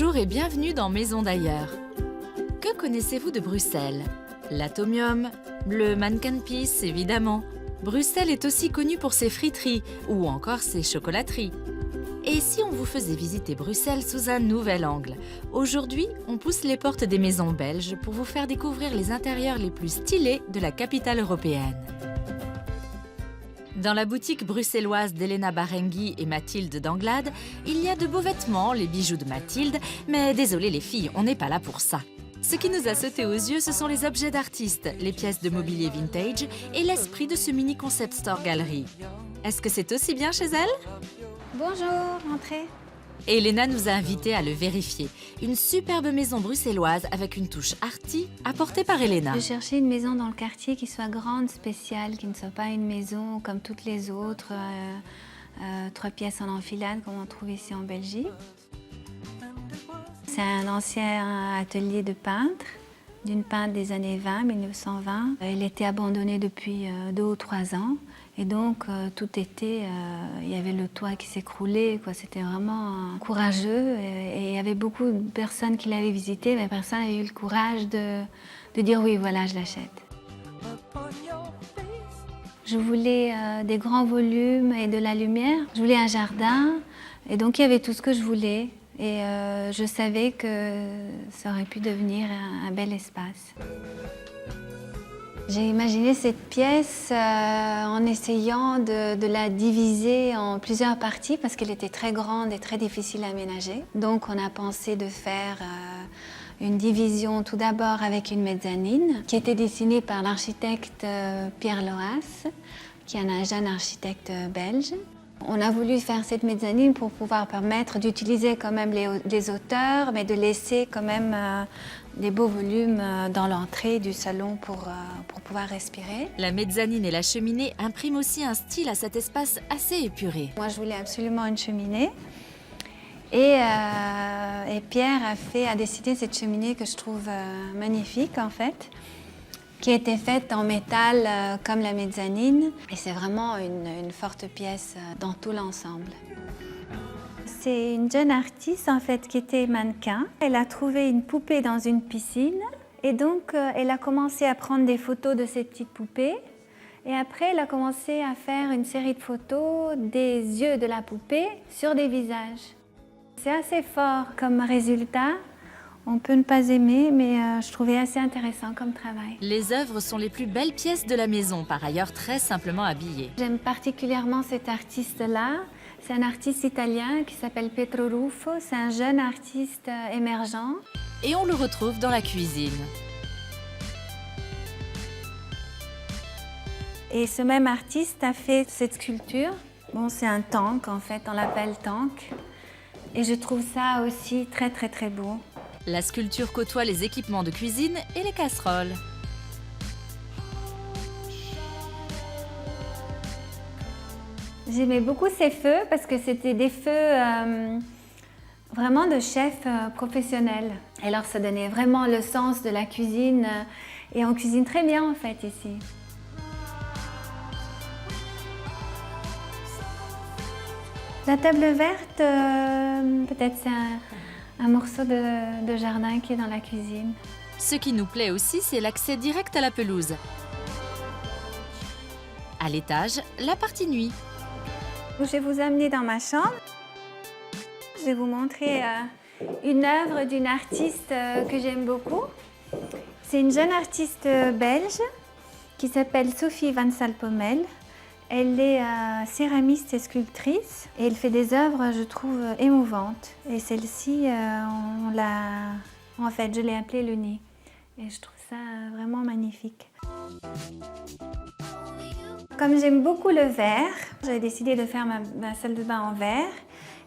Bonjour et bienvenue dans Maison d'ailleurs. Que connaissez-vous de Bruxelles? L'Atomium, le Manneken Pis évidemment. Bruxelles est aussi connue pour ses friteries ou encore ses chocolateries. Et si on vous faisait visiter Bruxelles sous un nouvel angle? Aujourd'hui, on pousse les portes des maisons belges pour vous faire découvrir les intérieurs les plus stylés de la capitale européenne. Dans la boutique bruxelloise d'Elena Barenghi et Mathilde d'Anglade, il y a de beaux vêtements, les bijoux de Mathilde, mais désolé les filles, on n'est pas là pour ça. Ce qui nous a sauté aux yeux, ce sont les objets d'artistes, les pièces de mobilier vintage et l'esprit de ce mini concept store galerie. Est-ce que c'est aussi bien chez elle? Bonjour, entrez. Elena nous a invités à le vérifier. Une superbe maison bruxelloise avec une touche arty apportée par Elena. Je cherchais une maison dans le quartier qui soit grande, spéciale, qui ne soit pas une maison comme toutes les autres, 3 pièces en enfilade comme on trouve ici en Belgique. C'est un ancien atelier de peintre, d'une peintre des années 20, 1920. Il était abandonné depuis 2 ou 3 ans. Et donc, tout été, il y avait le toit qui s'écroulait. C'était vraiment courageux. Et il y avait beaucoup de personnes qui l'avaient visité, mais personne n'avait eu le courage de dire oui, voilà, je l'achète. Je voulais des grands volumes et de la lumière. Je voulais un jardin. Et donc, il y avait tout ce que je voulais. Et je savais que ça aurait pu devenir un bel espace. J'ai imaginé cette pièce en essayant de la diviser en plusieurs parties parce qu'elle était très grande et très difficile à aménager. Donc on a pensé de faire une division tout d'abord avec une mezzanine qui était dessinée par l'architecte Pierre Loas, qui est un jeune architecte belge. On a voulu faire cette mezzanine pour pouvoir permettre d'utiliser quand même les hauteurs, mais de laisser quand même des beaux volumes dans l'entrée du salon pour pouvoir respirer. La mezzanine et la cheminée impriment aussi un style à cet espace assez épuré. Moi, je voulais absolument une cheminée. Et Pierre a décidé cette cheminée que je trouve magnifique, en fait, qui a été faite en métal comme la mezzanine. Et c'est vraiment une forte pièce dans tout l'ensemble. C'est une jeune artiste en fait qui était mannequin. Elle a trouvé une poupée dans une piscine et donc elle a commencé à prendre des photos de ces petites poupées. Et après, elle a commencé à faire une série de photos des yeux de la poupée sur des visages. C'est assez fort comme résultat. On peut ne pas aimer, mais je trouvais assez intéressant comme travail. Les œuvres sont les plus belles pièces de la maison, par ailleurs très simplement habillées. J'aime particulièrement cet artiste-là. C'est un artiste italien qui s'appelle Pietro Ruffo. C'est un jeune artiste émergent. Et on le retrouve dans la cuisine. Et ce même artiste a fait cette sculpture. Bon, c'est un tank en fait, on l'appelle tank. Et je trouve ça aussi très très très beau. La sculpture côtoie les équipements de cuisine et les casseroles. J'aimais beaucoup ces feux parce que c'était des feux vraiment de chef professionnel. Et alors ça donnait vraiment le sens de la cuisine et on cuisine très bien en fait ici. La table verte, peut-être c'est un morceau de jardin qui est dans la cuisine. Ce qui nous plaît aussi, c'est l'accès direct à la pelouse. À l'étage, la partie nuit. Je vais vous amener dans ma chambre. Je vais vous montrer une œuvre d'une artiste que j'aime beaucoup. C'est une jeune artiste belge qui s'appelle Sophie Van Salpomel. Elle est céramiste et sculptrice et elle fait des œuvres, je trouve, émouvantes. Et celle-ci, en fait, je l'ai appelée le nez. Et je trouve ça vraiment magnifique. Comme j'aime beaucoup le verre, j'ai décidé de faire ma salle de bain en verre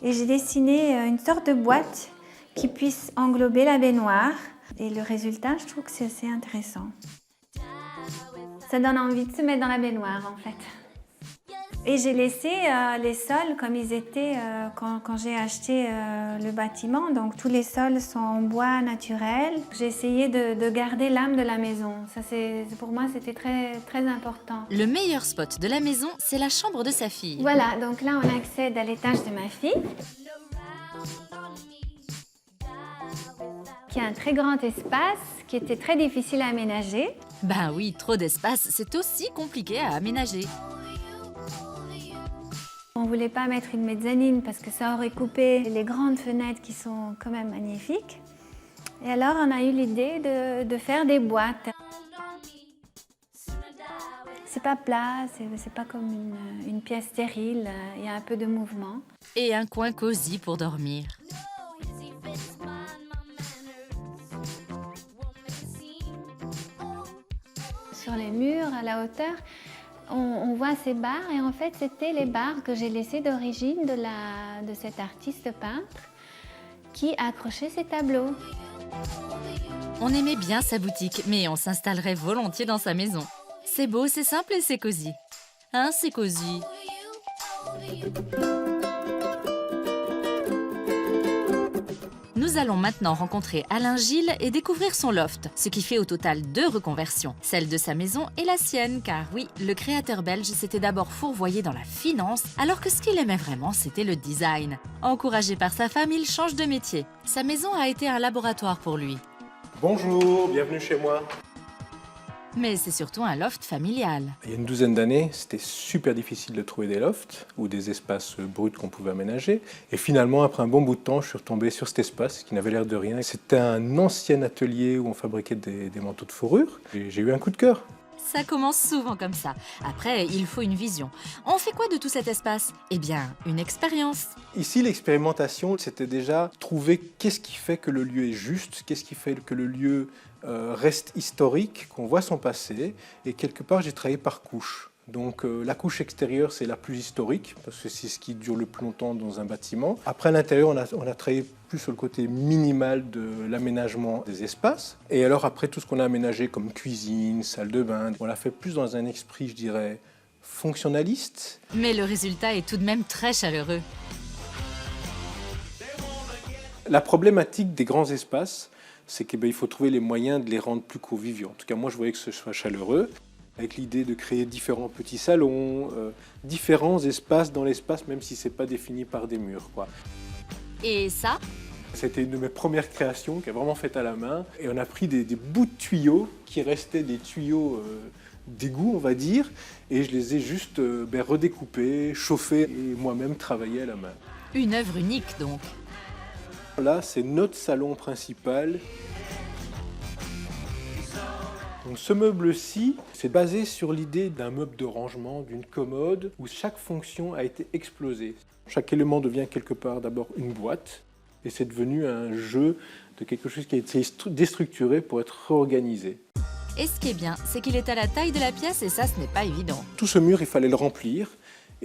et j'ai dessiné une sorte de boîte qui puisse englober la baignoire. Et le résultat, je trouve que c'est assez intéressant. Ça donne envie de se mettre dans la baignoire en fait. Et j'ai laissé les sols comme ils étaient quand j'ai acheté le bâtiment. Donc tous les sols sont en bois naturel. J'ai essayé de garder l'âme de la maison. Ça, pour moi, c'était très, très important. Le meilleur spot de la maison, c'est la chambre de sa fille. Voilà, donc là, on accède à l'étage de ma fille. qui a un très grand espace, qui était très difficile à aménager. Ben oui, trop d'espace, c'est aussi compliqué à aménager. On ne voulait pas mettre une mezzanine parce que ça aurait coupé les grandes fenêtres qui sont quand même magnifiques. Et alors on a eu l'idée de faire des boîtes. C'est pas plat, c'est pas comme une pièce stérile, il y a un peu de mouvement. Et un coin cosy pour dormir. Sur les murs, à la hauteur, on voit ces barres et en fait c'était les barres que j'ai laissées d'origine de cet artiste peintre qui accrochait ses tableaux. On aimait bien sa boutique, mais on s'installerait volontiers dans sa maison. C'est beau, c'est simple et c'est cosy. Hein, c'est cosy. Nous allons maintenant rencontrer Alain Gilles et découvrir son loft, ce qui fait au total 2 reconversions, celle de sa maison et la sienne, car oui, le créateur belge s'était d'abord fourvoyé dans la finance, alors que ce qu'il aimait vraiment, c'était le design. Encouragé par sa femme, il change de métier. Sa maison a été un laboratoire pour lui. Bonjour, bienvenue chez moi. Mais c'est surtout un loft familial. Il y a une douzaine d'années, c'était super difficile de trouver des lofts ou des espaces bruts qu'on pouvait aménager. Et finalement, après un bon bout de temps, je suis retombé sur cet espace qui n'avait l'air de rien. C'était un ancien atelier où on fabriquait des manteaux de fourrure. Et j'ai eu un coup de cœur. Ça commence souvent comme ça. Après, il faut une vision. On fait quoi de tout cet espace? Eh bien, une expérience. Ici, l'expérimentation, c'était déjà trouver qu'est-ce qui fait que le lieu est juste, qu'est-ce qui fait que le lieu reste historique, qu'on voit son passé. Et quelque part, j'ai travaillé par couche. Donc la couche extérieure, c'est la plus historique, parce que c'est ce qui dure le plus longtemps dans un bâtiment. Après, à l'intérieur, on a travaillé plus sur le côté minimal de l'aménagement des espaces. Et alors après, tout ce qu'on a aménagé comme cuisine, salle de bain, on l'a fait plus dans un esprit, je dirais, fonctionnaliste. Mais le résultat est tout de même très chaleureux. La problématique des grands espaces, c'est qu'il faut trouver les moyens de les rendre plus conviviaux. En tout cas, moi, je voyais que ce soit chaleureux, avec l'idée de créer différents petits salons, différents espaces dans l'espace, même si ce n'est pas défini par des murs, quoi. Et ça? C'était une de mes premières créations, qui est vraiment faite à la main. Et on a pris des bouts de tuyaux, qui restaient des tuyaux d'égout, on va dire, et je les ai juste redécoupés, chauffés, et moi-même travaillé à la main. Une œuvre unique, donc. Là, c'est notre salon principal. Donc, ce meuble-ci, c'est basé sur l'idée d'un meuble de rangement, d'une commode, où chaque fonction a été explosée. Chaque élément devient quelque part d'abord une boîte, et c'est devenu un jeu de quelque chose qui a été déstructuré pour être réorganisé. Et ce qui est bien, c'est qu'il est à la taille de la pièce et ça, ce n'est pas évident. Tout ce mur, il fallait le remplir.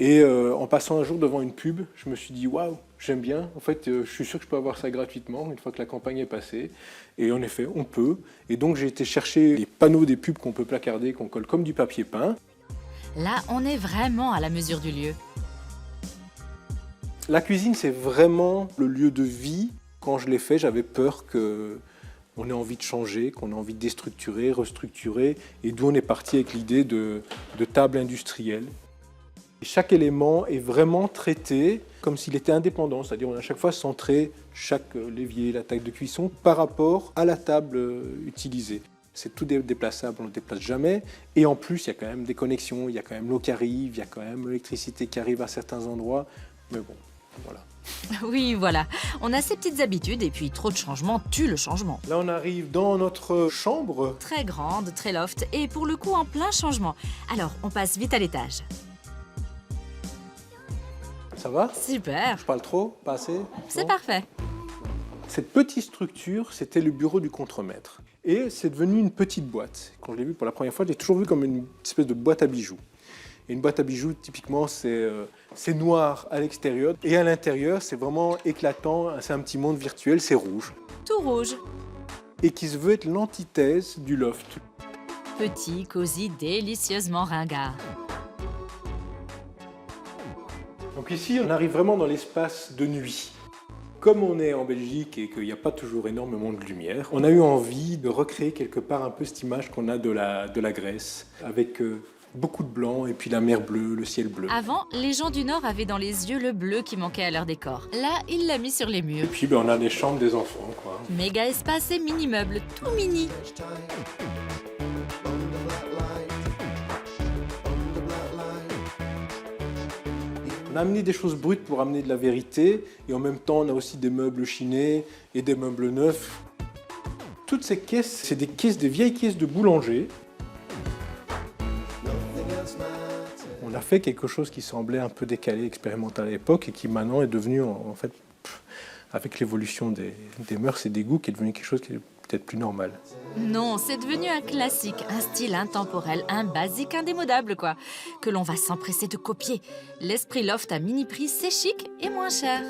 Et en passant un jour devant une pub, je me suis dit « Waouh, j'aime bien. En fait, je suis sûr que je peux avoir ça gratuitement une fois que la campagne est passée. » Et en effet, on peut. Et donc, j'ai été chercher les panneaux des pubs qu'on peut placarder, qu'on colle comme du papier peint. Là, on est vraiment à la mesure du lieu. La cuisine, c'est vraiment le lieu de vie. Quand je l'ai fait, j'avais peur qu'on ait envie de changer, qu'on ait envie de déstructurer, restructurer. Et d'où on est parti avec l'idée de table industrielle. Chaque élément est vraiment traité comme s'il était indépendant, c'est-à-dire on a à chaque fois centré chaque l'évier, la taille de cuisson par rapport à la table utilisée. C'est tout déplaçable, on ne le déplace jamais. Et en plus, il y a quand même des connexions, il y a quand même l'eau qui arrive, il y a quand même l'électricité qui arrive à certains endroits. Mais bon, voilà. Oui, voilà. On a ses petites habitudes et puis trop de changements tue le changement. Là, on arrive dans notre chambre. Très grande, très loft et pour le coup en plein changement. Alors, on passe vite à l'étage. Ça va? Super. Je parle trop? Pas assez? C'est Non? parfait. Cette petite structure, c'était le bureau du contremaître. Et c'est devenu une petite boîte. Quand je l'ai vu pour la première fois, je l'ai toujours vu comme une espèce de boîte à bijoux. Et une boîte à bijoux, typiquement, c'est noir à l'extérieur. Et à l'intérieur, c'est vraiment éclatant. C'est un petit monde virtuel, c'est rouge. Tout rouge. Et qui se veut être l'antithèse du loft. Petit, cosy, délicieusement ringard. Donc ici, on arrive vraiment dans l'espace de nuit. Comme on est en Belgique et qu'il n'y a pas toujours énormément de lumière, on a eu envie de recréer quelque part un peu cette image qu'on a de la Grèce, avec Beaucoup de blanc et puis la mer bleue, le ciel bleu. Avant, les gens du Nord avaient dans les yeux le bleu qui manquait à leur décor. Là, il l'a mis sur les murs. Et puis on a les chambres des enfants, quoi. Méga espace et mini-meubles, tout mini. On a amené des choses brutes pour amener de la vérité et en même temps on a aussi des meubles chinés et des meubles neufs. Toutes ces caisses, c'est des vieilles caisses de boulanger. On a fait quelque chose qui semblait un peu décalé, expérimental à l'époque et qui maintenant est devenu en fait, avec l'évolution des mœurs et des goûts, qui est devenu quelque chose qui est peut-être plus normal. Non, c'est devenu un classique, un style intemporel, un basique indémodable quoi, que l'on va s'empresser de copier. L'esprit loft à mini prix, c'est chic et moins cher.